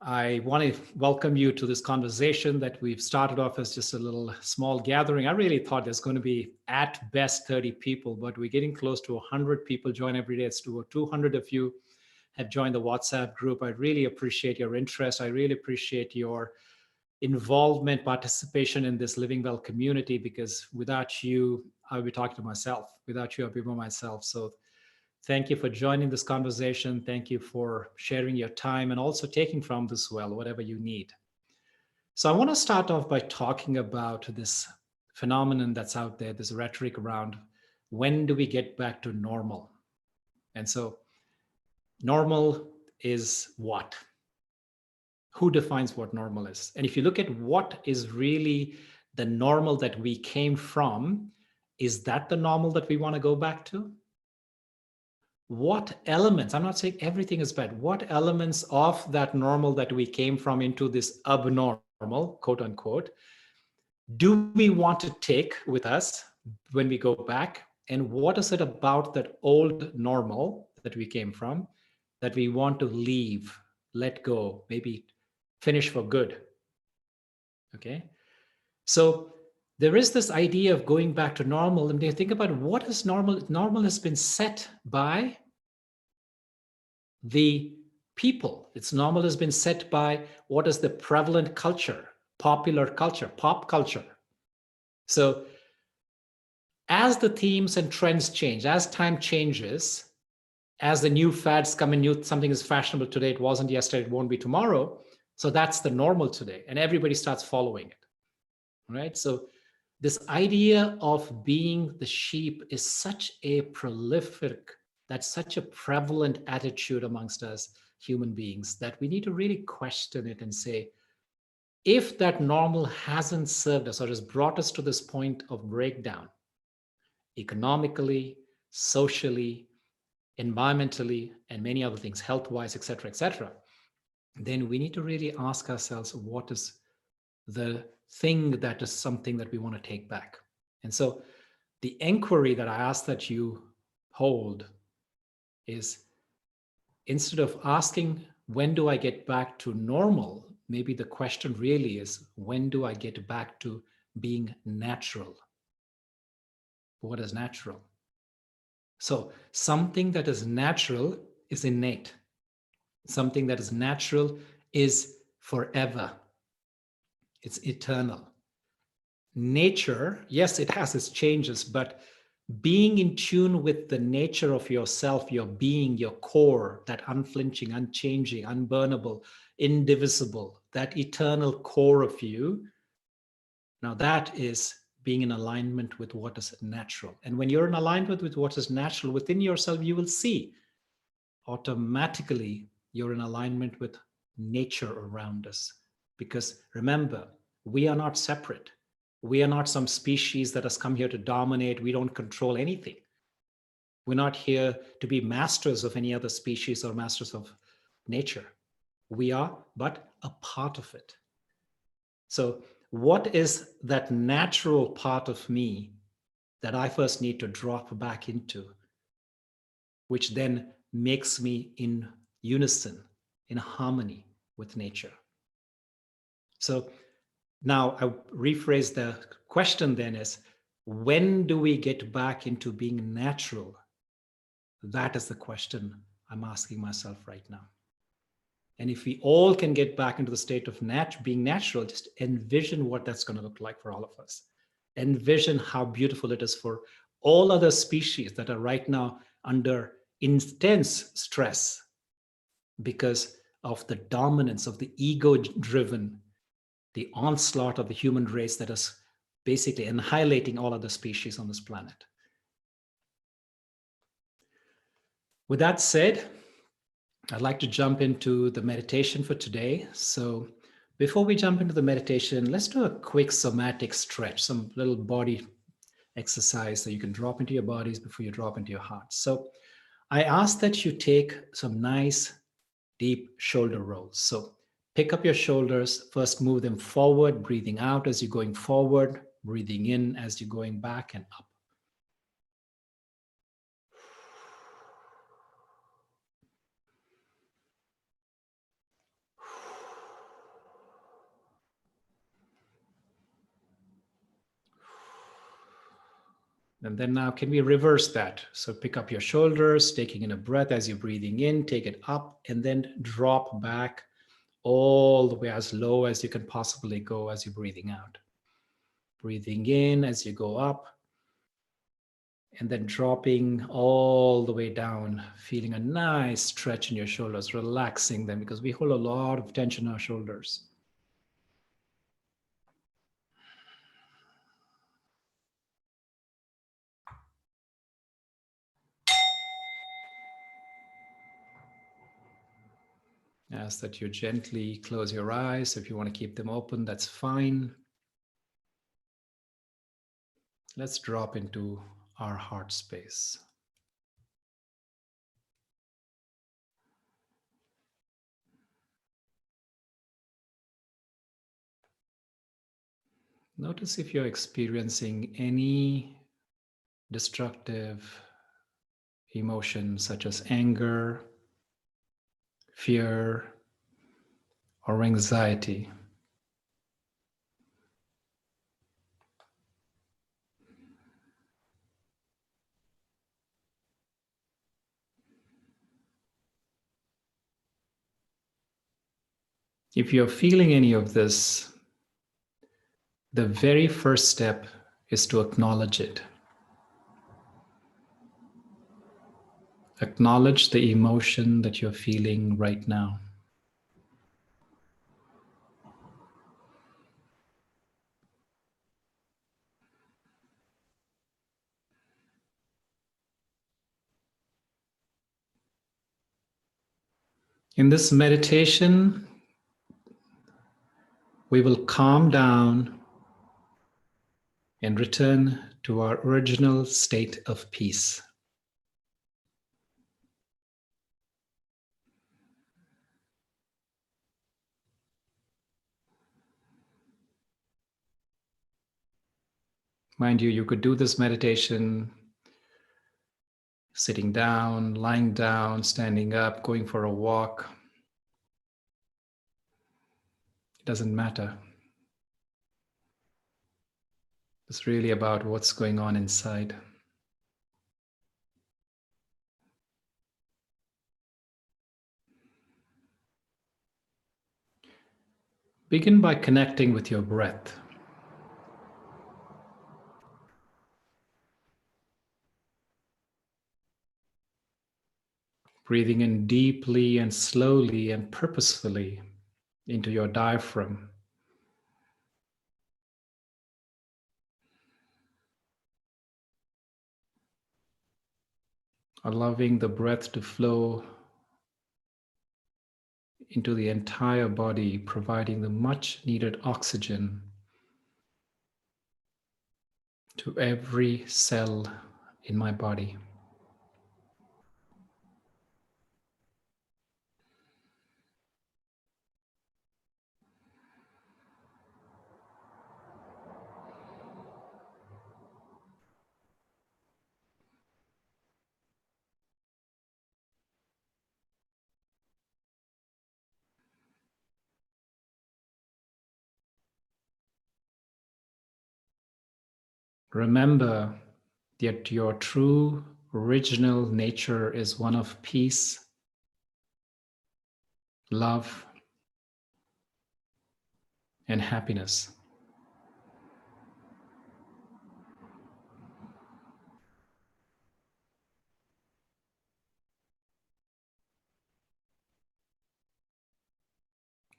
I want to welcome you to this conversation that we've started off as just a little small gathering. I really thought there's going to be at best 30 people, but we're getting close to 100 people join every day. It's over 200 of you have joined the WhatsApp group. I really appreciate your interest. I really appreciate your involvement, participation in this Living Well community, because without you, I would be talking to myself. Without you, I'd be by myself. So thank you for joining this conversation. Thank you for sharing your time and also taking from this well, whatever you need. So I want to start off by talking about this phenomenon that's out there, this rhetoric around when do we get back to normal? And so normal is what? Who defines what normal is? And if you look at what is really the normal that we came from, is that the normal that we want to go back to? What elements, I'm not saying everything is bad, what elements of that normal that we came from into this abnormal, quote unquote, do we want to take with us when we go back? And what is it about that old normal that we came from that we want to leave, let go, maybe finish for good? Okay. So there is this idea of going back to normal. And you think about what is normal. Normal has been set by the people. Its normal has been set by what is the prevalent culture, popular culture, pop culture. So as the themes and trends change, as time changes, as the new fads come in, something is fashionable today, it wasn't yesterday, it won't be tomorrow. So that's the normal today, and everybody starts following it, right? So this idea of being the sheep is such a prolific, that's such a prevalent attitude amongst us human beings that we need to really question it and say, if that normal hasn't served us or has brought us to this point of breakdown, economically, socially, environmentally, and many other things, health-wise, etc., then we need to really ask ourselves, what is the thing that is something that we want to take back? And so the inquiry that I ask that you hold is, instead of asking, when do I get back to normal? Maybe the question really is, when do I get back to being natural? What is natural? So something that is natural is innate. Something that is natural is forever. It's eternal. Nature, yes, it has its changes, but being in tune with the nature of yourself, your being, your core, that unflinching, unchanging, unburnable, indivisible, that eternal core of you, now that is being in alignment with what is natural. And when you're in alignment with what is natural within yourself, you will see automatically you're in alignment with nature around us. Because remember, we are not separate. We are not some species that has come here to dominate. We don't control anything. We're not here to be masters of any other species or masters of nature. We are but a part of it. So what is that natural part of me that I first need to drop back into, which then makes me in unison, in harmony with nature? So now I rephrase the question then is, when do we get back into being natural? That is the question I'm asking myself right now. And if we all can get back into the state of being natural, just envision what that's going to look like for all of us. Envision how beautiful it is for all other species that are right now under intense stress because of the dominance of the ego-driven, the onslaught of the human race that is basically annihilating all other species on this planet. With that said, I'd like to jump into the meditation for today. So before we jump into the meditation, let's do a quick somatic stretch, some little body exercise that you can drop into your bodies before you drop into your heart. So I ask that you take some nice deep shoulder rolls. So pick up your shoulders, first move them forward, breathing out as you're going forward, breathing in as you're going back and up. And then now, can we reverse that? So pick up your shoulders, taking in a breath as you're breathing in, take it up, and then drop back all the way as low as you can possibly go as you're breathing out. Breathing in as you go up, and then dropping all the way down, feeling a nice stretch in your shoulders, relaxing them, because we hold a lot of tension in our shoulders. Ask that you gently close your eyes. If you want to keep them open, that's fine. Let's drop into our heart space. Notice if you're experiencing any destructive emotions such as anger, fear, or anxiety. If you're feeling any of this, the very first step is to acknowledge it. Acknowledge the emotion that you're feeling right now. In this meditation, we will calm down and return to our original state of peace. Mind you, you could do this meditation sitting down, lying down, standing up, going for a walk. It doesn't matter. It's really about what's going on inside. Begin by connecting with your breath. Breathing in deeply and slowly and purposefully into your diaphragm. Allowing the breath to flow into the entire body, providing the much needed oxygen to every cell in my body. Remember that your true original nature is one of peace, love, and happiness.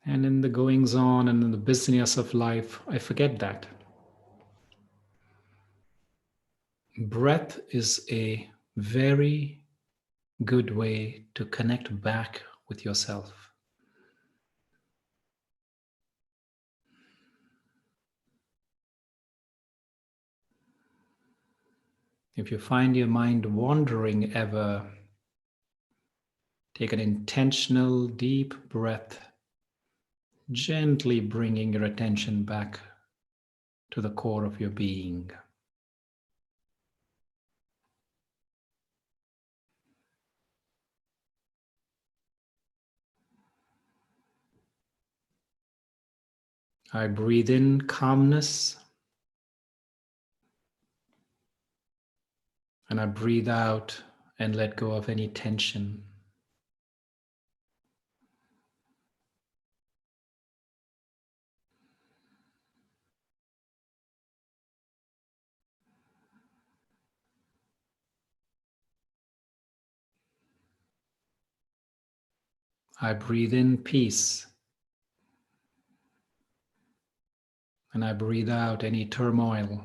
And in the goings on and in the busyness of life, I forget that. Breath is a very good way to connect back with yourself. If you find your mind wandering ever, take an intentional deep breath, gently bringing your attention back to the core of your being. I breathe in calmness. And I breathe out and let go of any tension. I breathe in peace. And I breathe out any turmoil.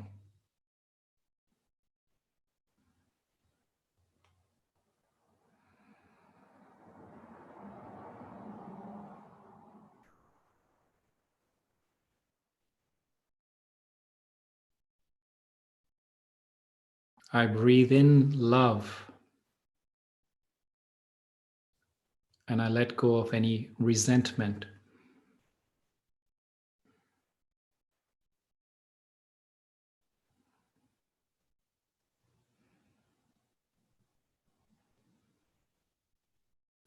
I breathe in love. And I let go of any resentment.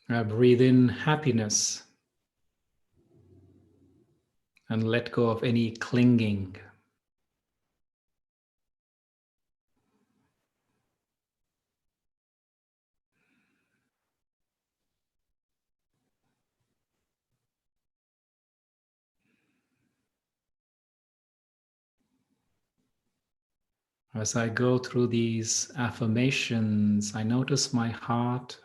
I breathe in happiness and let go of any clinging. As I go through these affirmations, I notice my heart,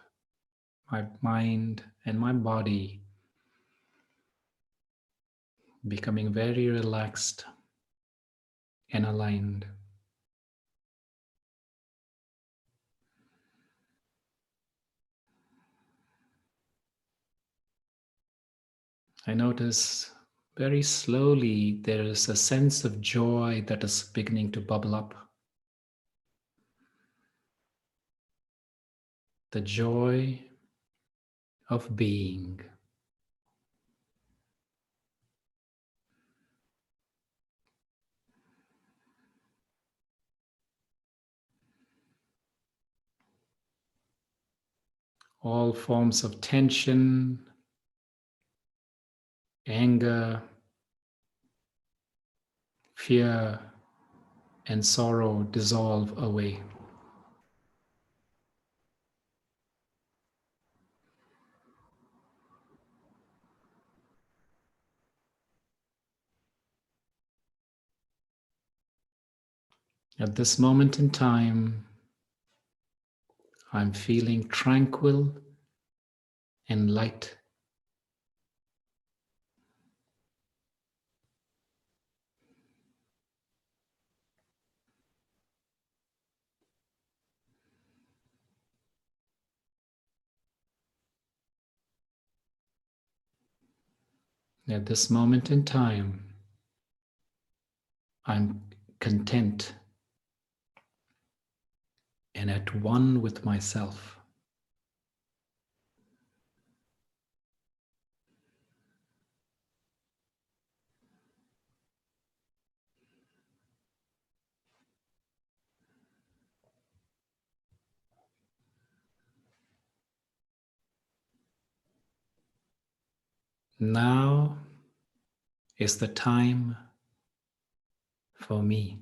my mind, and my body becoming very relaxed and aligned. I notice very slowly there is a sense of joy that is beginning to bubble up. The joy of being. All forms of tension, anger, fear, and sorrow dissolve away. At this moment in time, I'm feeling tranquil and light. At this moment in time, I'm content and at one with myself. Now is the time for me.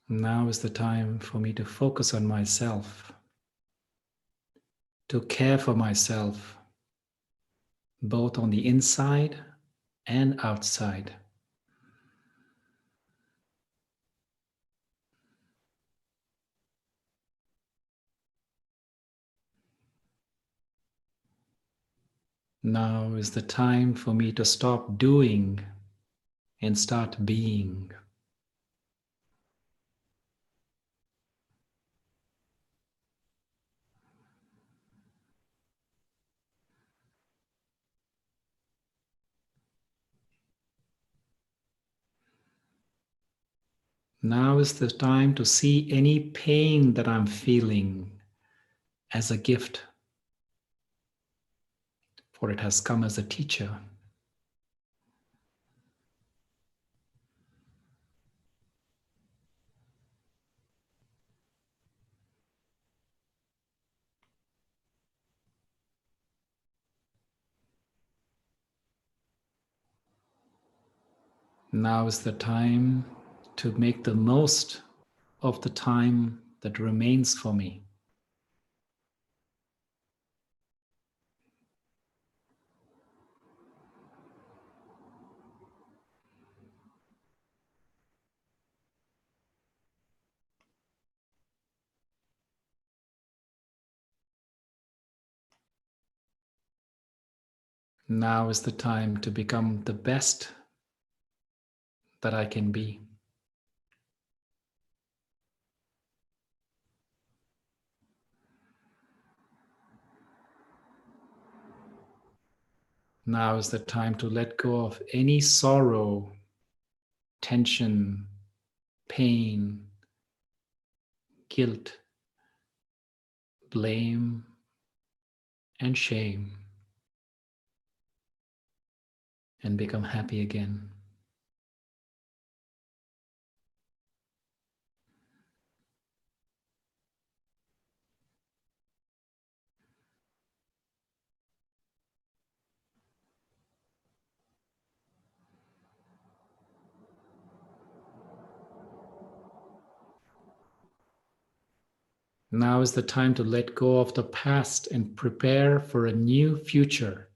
Now is the time for me to focus on myself, to care for myself, both on the inside and outside. Now is the time for me to stop doing and start being. Now is the time to see any pain that I'm feeling as a gift, for it has come as a teacher. Now is the time to make the most of the time that remains for me. Now is the time to become the best that I can be. Now is the time to let go of any sorrow, tension, pain, guilt, blame, and shame, and become happy again. Now is the time to let go of the past and prepare for a new future.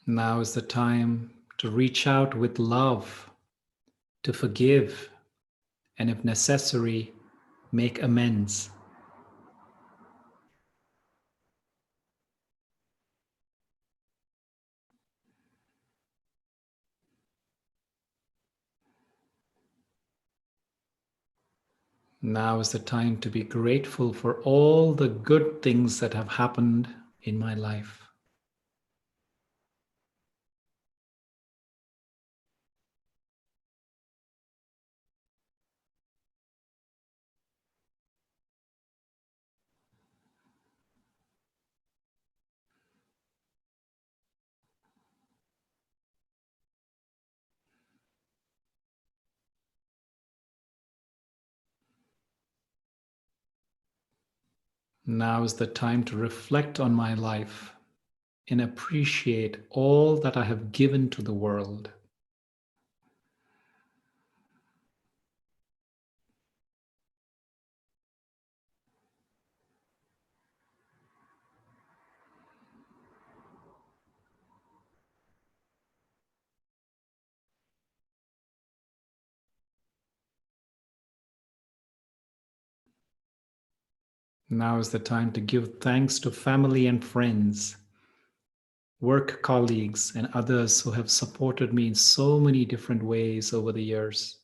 Now is the time to reach out with love, to forgive, and if necessary, make amends. Now is the time to be grateful for all the good things that have happened in my life. Now is the time to reflect on my life and appreciate all that I have given to the world. Now is the time to give thanks to family and friends, work colleagues, and others who have supported me in so many different ways over the years.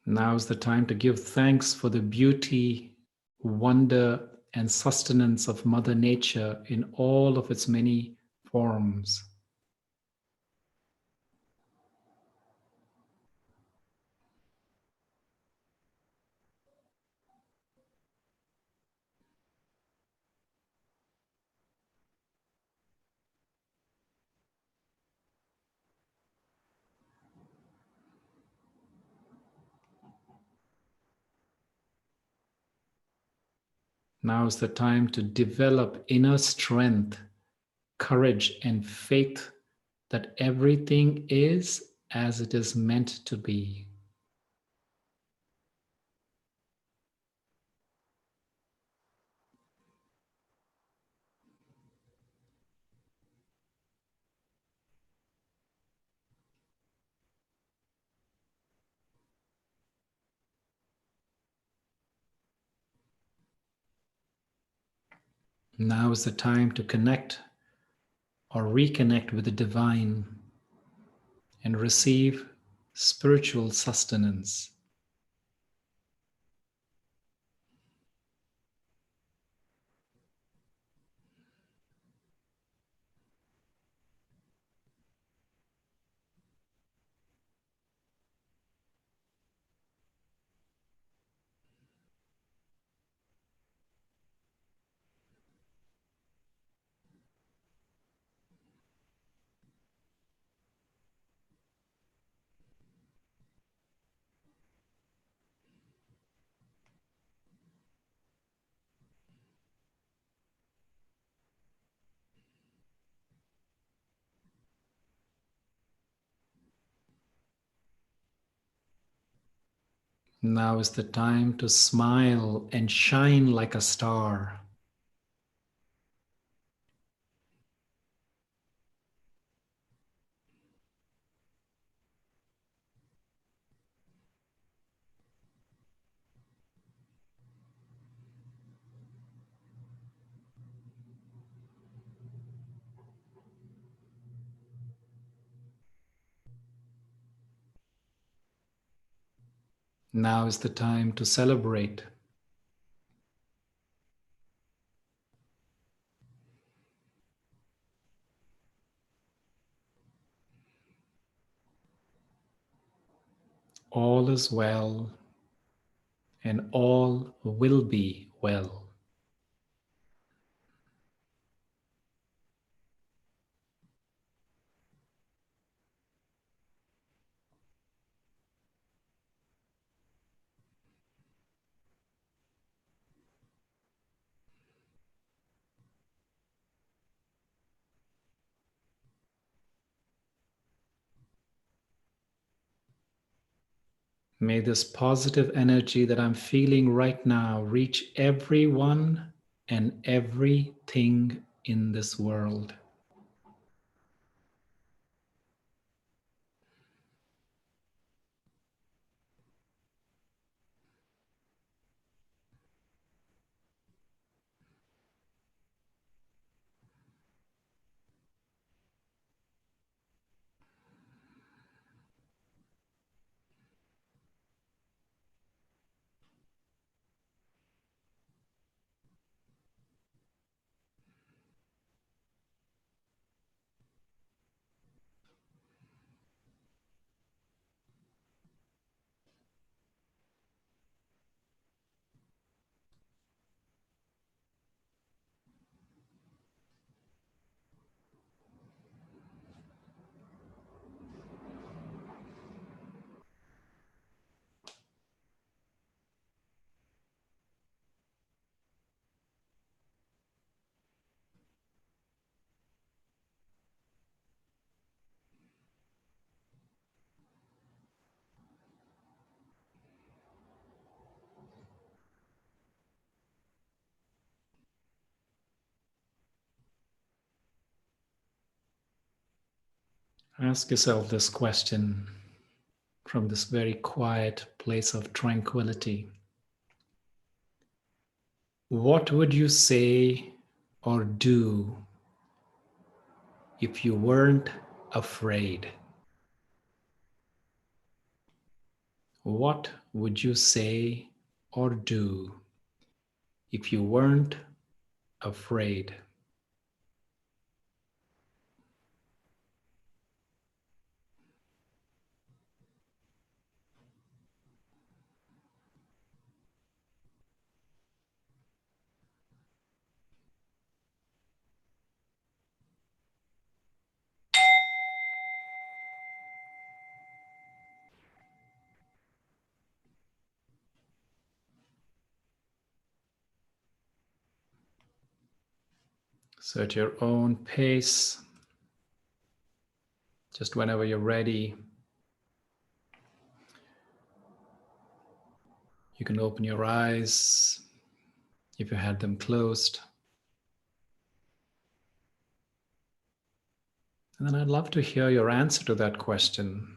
Now is the time to give thanks for the beauty, wonder, and sustenance of Mother Nature in all of its many forms. Now is the time to develop inner strength, courage, and faith that everything is as it is meant to be. Now is the time to connect or reconnect with the divine and receive spiritual sustenance. Now is the time to smile and shine like a star. Now is the time to celebrate. All is well, and all will be well. May this positive energy that I'm feeling right now reach everyone and everything in this world. Ask yourself this question from this very quiet place of tranquility. What would you say or do if you weren't afraid? What would you say or do if you weren't afraid? So at your own pace, just whenever you're ready, you can open your eyes if you had them closed. And then I'd love to hear your answer to that question.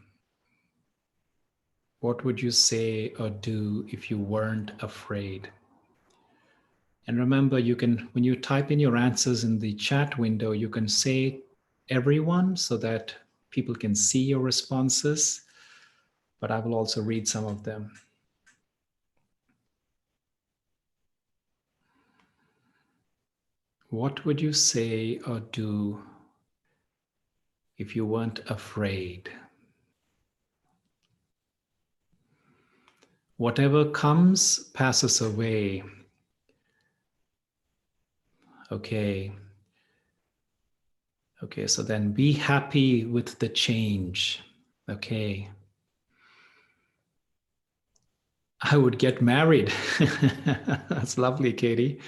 What would you say or do if you weren't afraid? And remember, you can, when you type in your answers in the chat window, you can say everyone so that people can see your responses, but I will also read some of them. What would you say or do if you weren't afraid? Whatever comes passes away. Okay. Okay, so then be happy with the change. Okay. I would get married. That's lovely, Katie.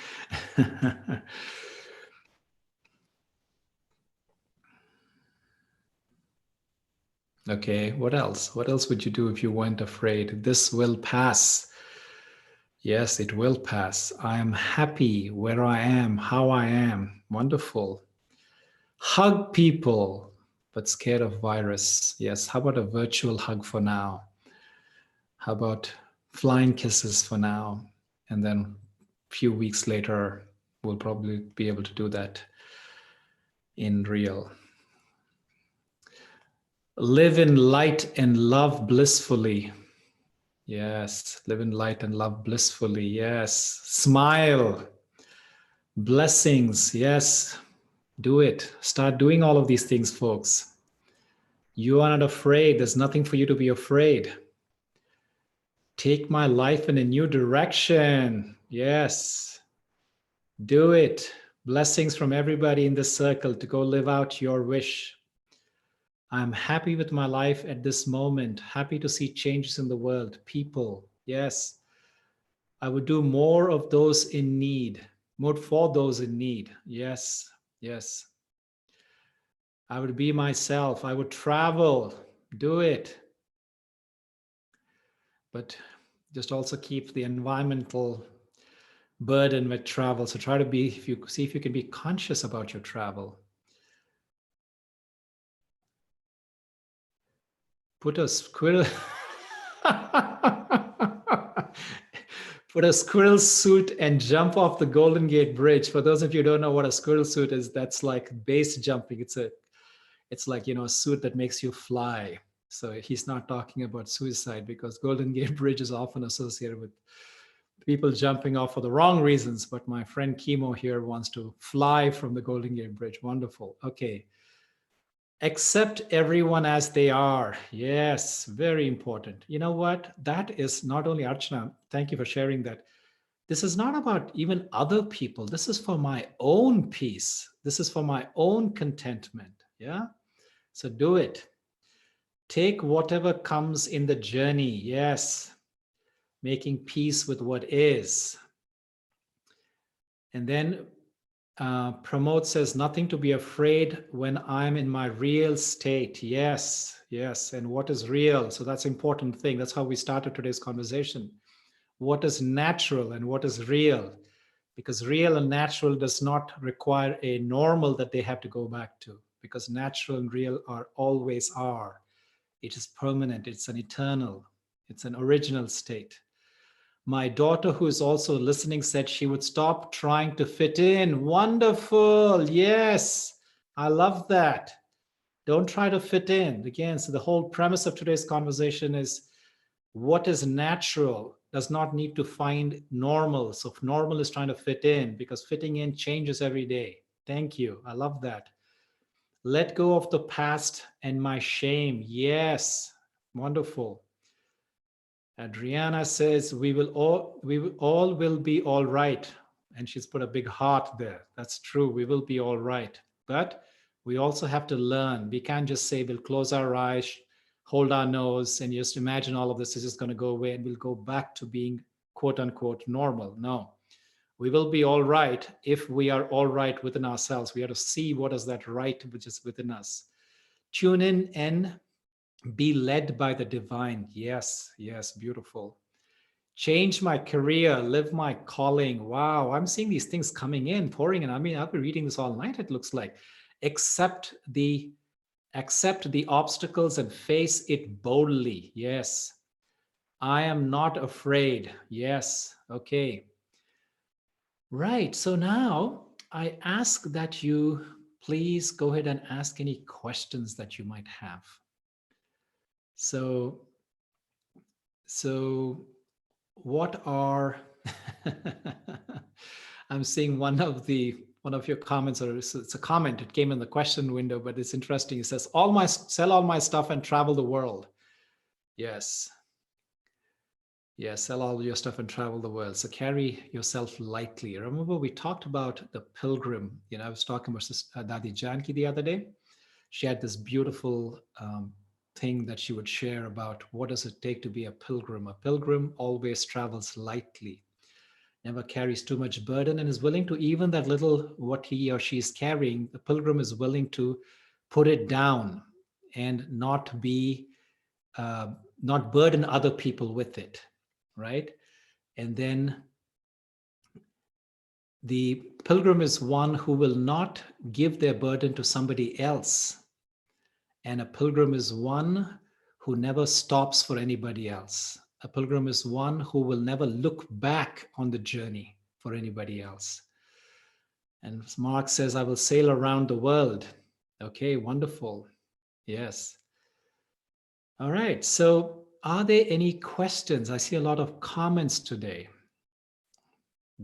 Okay, what else? What else would you do if you weren't afraid? This will pass. Yes, it will pass. I am happy where I am, how I am. Wonderful. Hug people, but scared of virus. Yes, how about a virtual hug for now? How about flying kisses for now? And then a few weeks later, we'll probably be able to do that in real. Live in light and love blissfully. Yes, live in light and love blissfully. Yes, smile. Blessings. Yes, do it. Start doing all of these things, folks. You are not afraid. There's nothing for you to be afraid. Take my life in a new direction. Yes, do it. Blessings from everybody in this circle to go live out your wish. I'm happy with my life at this moment. Happy to see changes in the world. People, yes. I would do more of those in need, more for those in need. Yes, yes. I would be myself. I would travel. Do it. But just also keep the environmental burden with travel. So try to be, if you see if you can be conscious about your travel. Put a squirrel. Put a squirrel suit and jump off the Golden Gate Bridge. For those of you who don't know what a squirrel suit is, that's like base jumping. It's like, you know, a suit that makes you fly. So he's not talking about suicide, because Golden Gate Bridge is often associated with people jumping off for the wrong reasons. But my friend Kimo here wants to fly from the Golden Gate Bridge. Wonderful. Okay. Accept everyone as they are. Yes, very important. You know what? That is not only, Archana, thank you for sharing that. This is not about even other people. This is for my own peace. This is for my own contentment. Yeah. So do it. Take whatever comes in the journey. Yes. Making peace with what is. And then Promote says, nothing to be afraid when I'm in my real state. Yes, yes. And what is real? So that's an important thing. That's how we started today's conversation. What is natural and what is real? Because real and natural does not require a normal that they have to go back to, because natural and real are always are. It is permanent. It's an eternal. It's an original state. My daughter, who is also listening, said she would stop trying to fit in. Wonderful. Yes, I love that. Don't try to fit in. Again, so the whole premise of today's conversation is what is natural does not need to find normal. So if normal is trying to fit in, because fitting in changes every day. Thank you. I love that. Let go of the past and my shame. Yes, wonderful. Adriana says we will all will be all right, and she's put a big heart there. That's true. We will be all right, but we also have to learn. We can't just say we'll close our eyes, hold our nose, and just imagine all of this is just going to go away and we'll go back to being quote unquote normal. No, we will be all right if we are all right within ourselves. We have to see what is that right which is within us. Tune in and be led by the divine. Yes, yes, beautiful. Change my career, live my calling. Wow, I'm seeing these things coming in, pouring in. I mean, I'll be reading this all night, it looks like. Accept the obstacles and face it boldly. Yes. I am not afraid. Yes. Okay. Right. So now I ask that you please go ahead and ask any questions that you might have. So, so what are I'm seeing one of your comments, or it's a comment. It came in the question window, but it's interesting. It says, sell all my stuff and travel the world. Yes. Yes, sell all your stuff and travel the world. So carry yourself lightly. Remember, we talked about the pilgrim. I was talking about Dadi Janki the other day. She had this beautiful thing that she would share about what does it take to be a pilgrim. A pilgrim always travels lightly, never carries too much burden, and is willing to, even that little what he or she is carrying, the pilgrim is willing to put it down and uh, not burden other people with it, right? And then the pilgrim is one who will not give their burden to somebody else. And a pilgrim is one who never stops for anybody else. A pilgrim is one who will never look back on the journey for anybody else. And Mark says, I will sail around the world. Okay, wonderful. Yes. All right. So, are there any questions? I see a lot of comments today.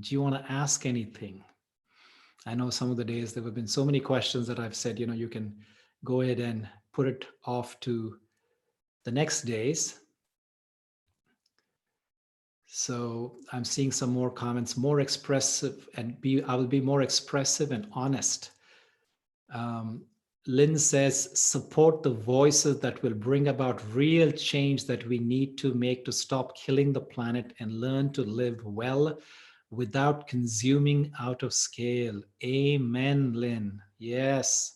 Do you want to ask anything? I know some of the days there have been so many questions that I've said, you can go ahead and put it off to the next days. So I'm seeing some more comments, more expressive, and I will be more expressive and honest. Lynn says, support the voices that will bring about real change that we need to make to stop killing the planet and learn to live well without consuming out of scale. Amen, Lynn. Yes,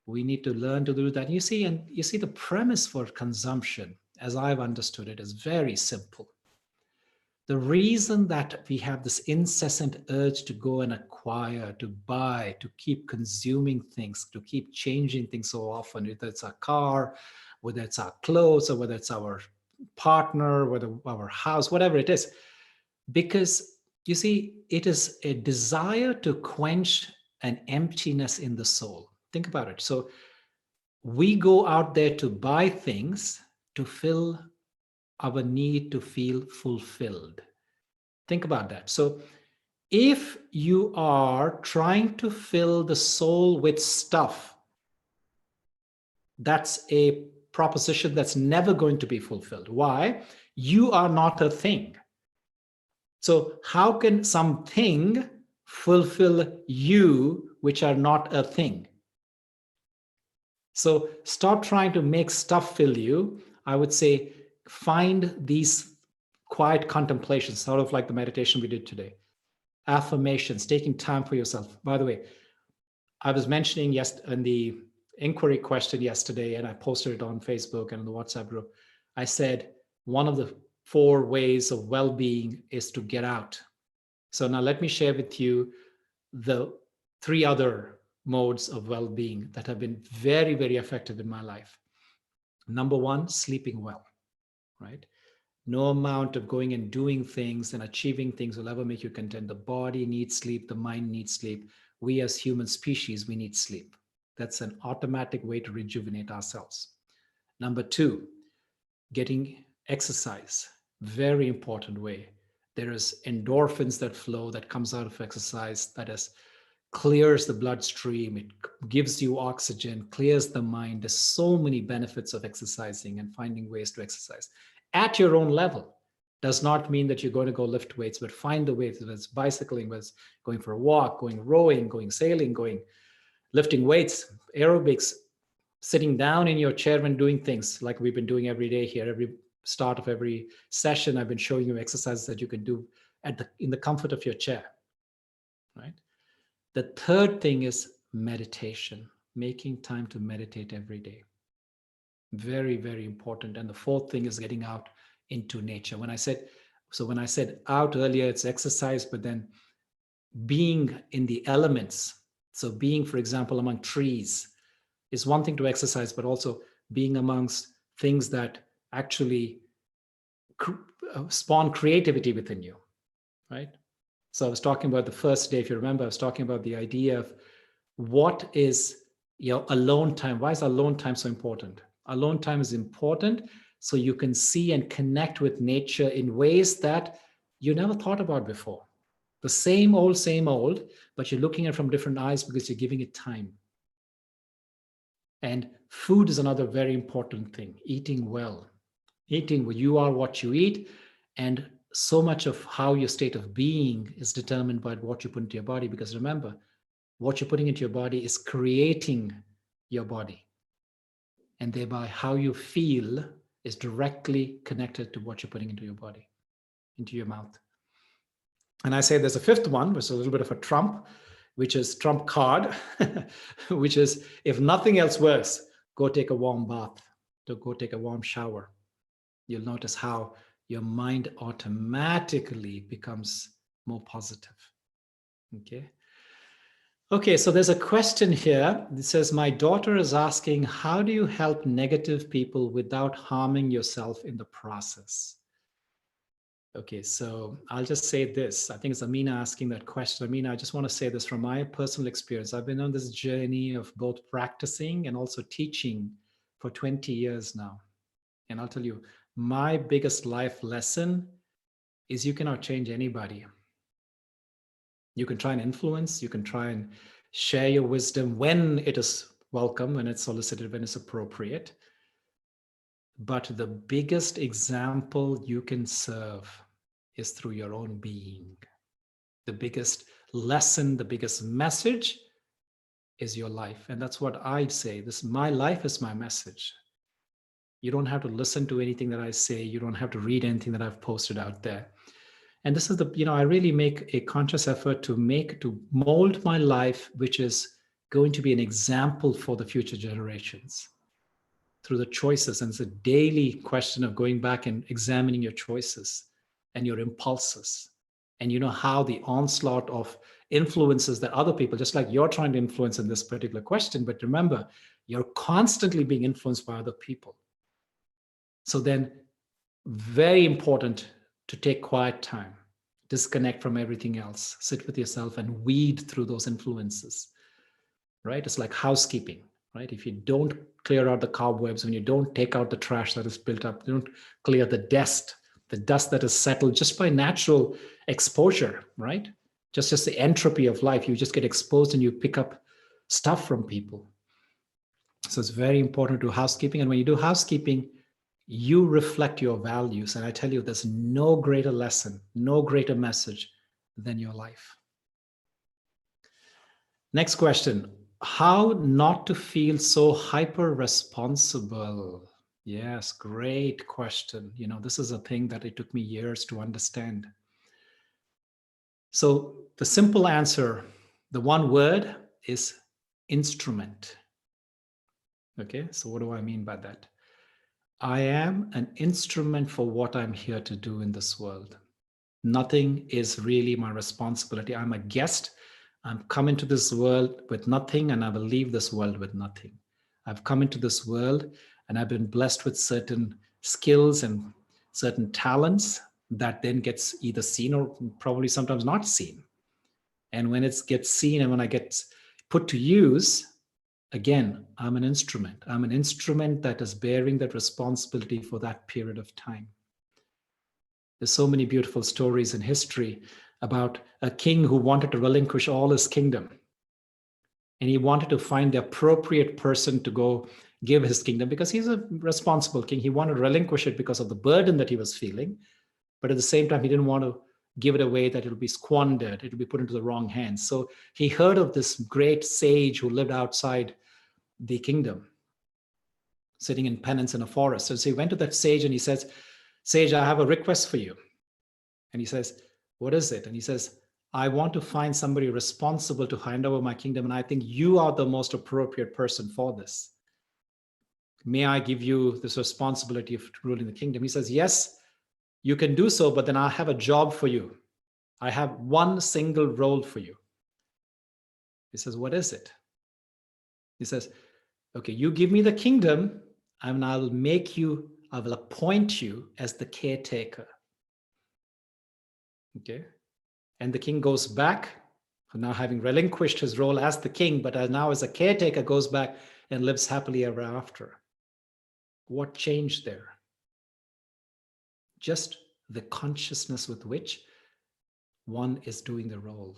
we need to learn to do that. You see the premise for consumption, as I've understood it, is very simple. The reason that we have this incessant urge to go and acquire, to buy, to keep consuming things, to keep changing things so often, whether it's our car, whether it's our clothes, or whether it's our partner, whether our house, whatever it is, because you see, it is a desire to quench an emptiness in the soul. Think about it. So we go out there to buy things to fill our need to feel fulfilled. Think about that. So if you are trying to fill the soul with stuff, that's a proposition that's never going to be fulfilled. Why? You are not a thing. So how can something fulfill you, which are not a thing? So stop trying to make stuff fill you. I would say find these quiet contemplations, sort of like the meditation we did today. Affirmations, taking time for yourself. By the way, I was mentioning in the inquiry question yesterday, and I posted it on Facebook and in the WhatsApp group. I said one of the 4 ways of well-being is to get out. So now let me share with you the 3 other modes of well-being that have been very, very effective in my life. Number 1, sleeping well, right? No amount of going and doing things and achieving things will ever make you content. The body needs sleep. The mind needs sleep. We as human species, we need sleep. That's an automatic way to rejuvenate ourselves. Number 2, getting exercise. Very important way. There is endorphins that flow that comes out of exercise that clears the bloodstream. It gives you oxygen, clears the mind. There's so many benefits of exercising and finding ways to exercise at your own level. Does not mean that you're going to go lift weights, but find the ways, whether it's bicycling, whether it's going for a walk, going rowing, going sailing, going lifting weights, aerobics, sitting down in your chair and doing things like we've been doing every day here. Every start of every session, I've been showing you exercises that you can do in the comfort of your chair, right? The third thing is meditation, making time to meditate every day. Very, very important. And the fourth thing is getting out into nature. When I said out earlier, it's exercise, but then being in the elements. So being, for example, among trees is one thing to exercise, but also being amongst things that actually spawn creativity within you, right? So I was talking about the first day, if you remember, I was talking about the idea of what is alone time. Why is alone time so important? Alone time is important so you can see and connect with nature in ways that you never thought about before. The same old, but you're looking at it from different eyes because you're giving it time. And food is another very important thing. Eating well. Eating, you are what you eat, and so much of how your state of being is determined by what you put into your body. Because remember, what you're putting into your body is creating your body. And thereby how you feel is directly connected to what you're putting into your body, into your mouth. And I say there's a fifth one, which is a little bit of a trump, which is trump card, which is if nothing else works, go take a warm bath, go take a warm shower. You'll notice how your mind automatically becomes more positive. Okay. Okay, so there's a question here. It says, my daughter is asking, how do you help negative people without harming yourself in the process? Okay, so I'll just say this. I think it's Amina asking that question. Amina, I just want to say this from my personal experience. I've been on this journey of both practicing and also teaching for 20 years now. And I'll tell you, my biggest life lesson is you cannot change anybody. You can try and influence, you can try and share your wisdom when it is welcome, when it's solicited, when it's appropriate. But the biggest example you can serve is through your own being. The biggest lesson, the biggest message is your life. And that's what I'd say. My life is my message. You don't have to listen to anything that I say. You don't have to read anything that I've posted out there. And this is I really make a conscious effort to mold my life, which is going to be an example for the future generations through the choices. And it's a daily question of going back and examining your choices and your impulses. And how the onslaught of influences that other people, just like you're trying to influence in this particular question, but remember, you're constantly being influenced by other people. So then, very important to take quiet time, disconnect from everything else, sit with yourself and weed through those influences, right? It's like housekeeping, right? If you don't clear out the cobwebs, when you don't take out the trash that is built up, you don't clear the dust that is settled just by natural exposure, right? Just the entropy of life, you just get exposed and you pick up stuff from people. So it's very important to do housekeeping. And when you do housekeeping, you reflect your values. And I tell you, there's no greater lesson, no greater message than your life. Next question. How not to feel so hyper responsible? Yes, great question. This is a thing that it took me years to understand. So the simple answer, the one word is instrument. Okay, so what do I mean by that? I am an instrument for what I'm here to do in this world. Nothing is really my responsibility. I'm a guest. I'm come into this world with nothing, and I will leave this world with nothing. I've come into this world and I've been blessed with certain skills and certain talents that then gets either seen or probably sometimes not seen. And when it gets seen and when I get put to use, again, I'm an instrument. I'm an instrument that is bearing that responsibility for that period of time. There's so many beautiful stories in history about a king who wanted to relinquish all his kingdom. And he wanted to find the appropriate person to go give his kingdom because he's a responsible king. He wanted to relinquish it because of the burden that he was feeling. But at the same time, he didn't want to give it away that it'll be squandered. It'll be put into the wrong hands. So he heard of this great sage who lived outside the kingdom, sitting in penance in a forest. So he went to that sage and he says, Sage, I have a request for you. And he says, what is it? And he says, I want to find somebody responsible to hand over my kingdom. And I think you are the most appropriate person for this. May I give you this responsibility of ruling the kingdom? He says, yes, you can do so, but then I have a job for you. I have one single role for you. He says, what is it? He says, okay, you give me the kingdom and I will appoint you as the caretaker. Okay. And the king goes back, now having relinquished his role as the king, but now as a caretaker goes back and lives happily ever after. What changed there? Just the consciousness with which one is doing the role.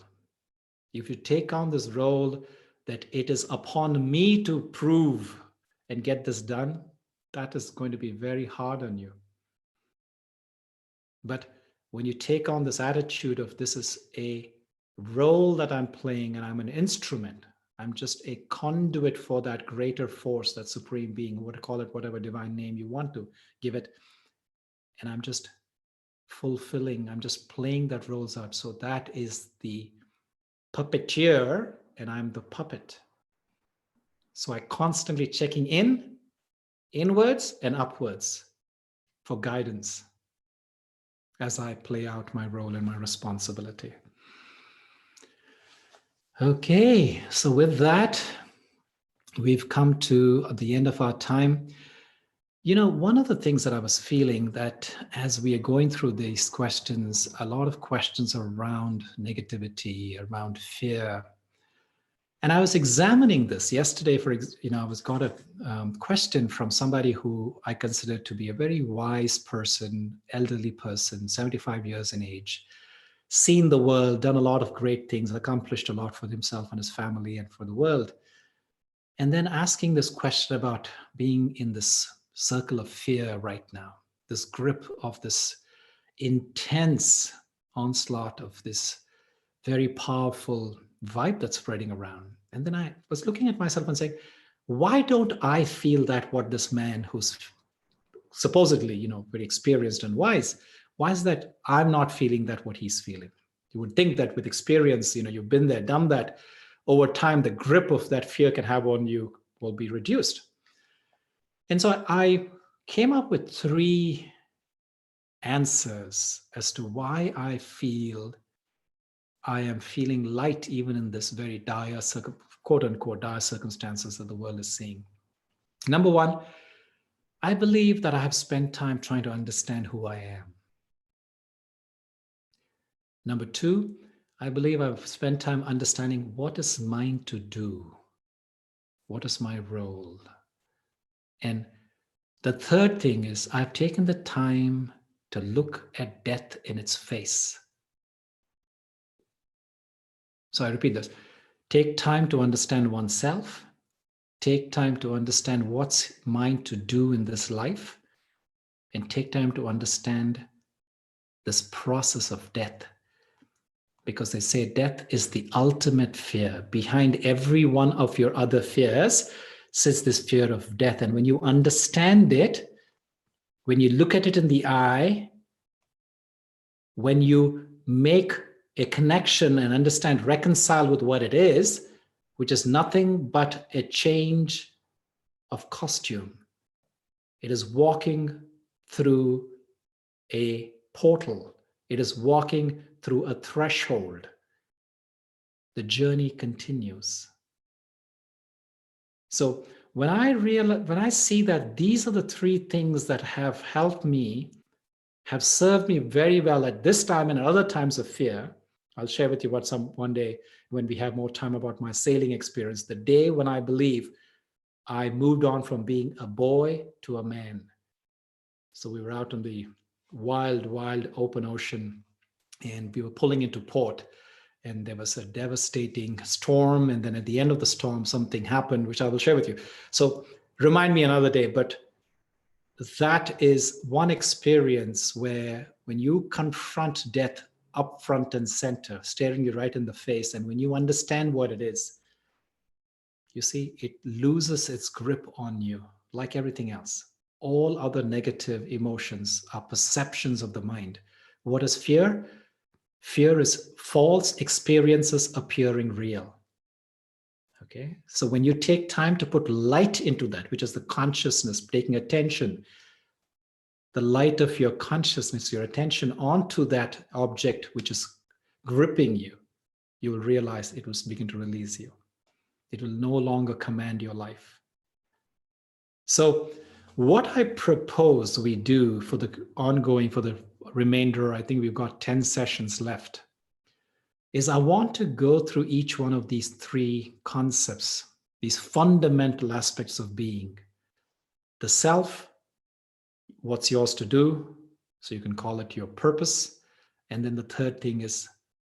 If you take on this role that it is upon me to prove and get this done, that is going to be very hard on you. But when you take on this attitude of this is a role that I'm playing and I'm an instrument, I'm just a conduit for that greater force, that supreme being, what to call it, whatever divine name you want to give it. And I'm just fulfilling, I'm just playing that roles out. So that is the puppeteer and I'm the puppet. So I constantly checking inwards and upwards for guidance as I play out my role and my responsibility. Okay, so with that, we've come to the end of our time. You know, one of the things that I was feeling that as we are going through these questions, a lot of questions around negativity, around fear. And I was examining this yesterday. I was got a question from somebody who I consider to be a very wise person, elderly person, 75 years in age, seen the world, done a lot of great things, accomplished a lot for himself and his family and for the world. And then asking this question about being in this circle of fear right now, this grip of this intense onslaught of this very powerful vibe that's spreading around. And then I was looking at myself and saying, why don't I feel that what this man who's supposedly, very experienced and wise, why is that I'm not feeling that what he's feeling? You would think that with experience, you've been there, done that, over time, the grip of that fear can have on you will be reduced. And so I came up with 3 answers as to why I feel I am feeling light even in this very dire, quote unquote, dire circumstances that the world is seeing. Number 1, I believe that I have spent time trying to understand who I am. Number 2, I believe I've spent time understanding what is mine to do. What is my role? And the third thing is I've taken the time to look at death in its face. So I repeat this. Take time to understand oneself. Take time to understand what's mine to do in this life. And take time to understand this process of death. Because they say death is the ultimate fear. Behind every one of your other fears sits this fear of death. And when you understand it, when you look at it in the eye, when you make a connection and understand, reconcile with what it is, which is nothing but a change of costume. It is walking through a portal. It is walking through a threshold. The journey continues. So when I see that these are the 3 things that have helped me, have served me very well at this time and at other times of fear, I'll share with you one day when we have more time about my sailing experience, the day when I believe I moved on from being a boy to a man. So we were out on the wild, wild open ocean and we were pulling into port and there was a devastating storm. And then at the end of the storm, something happened, which I will share with you. So remind me another day, but that is one experience where when you confront death up front and center, staring you right in the face, and when you understand what it is, you see, it loses its grip on you like everything else. All other negative emotions are perceptions of the mind. What is fear? Fear is false experiences appearing real. Okay, so when you take time to put light into that, which is the consciousness, taking attention, the light of your consciousness, your attention onto that object which is gripping you, you will realize it will begin to release you. It will no longer command your life. So what I propose we do for the remainder, I think we've got 10 sessions left. is I want to go through each one of these three concepts, these fundamental aspects of being. The self, what's yours to do, so you can call it your purpose. And then the third thing is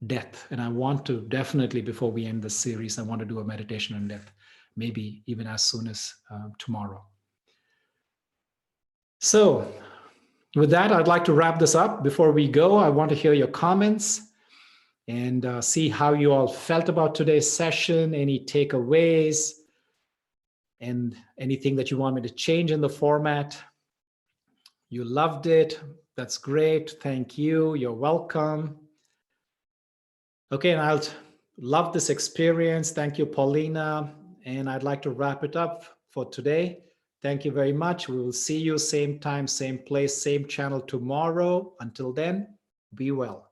death. And I want to definitely, before we end this series, I want to do a meditation on death, maybe even as soon as tomorrow. So with that, I'd like to wrap this up. Before we go, I want to hear your comments and see how you all felt about today's session, any takeaways, and anything that you want me to change in the format. You loved it. That's great. Thank you. You're welcome. Okay, and I'll love this experience. Thank you, Paulina. And I'd like to wrap it up for today. Thank you very much. We will see you same time, same place, same channel tomorrow. Until then, be well.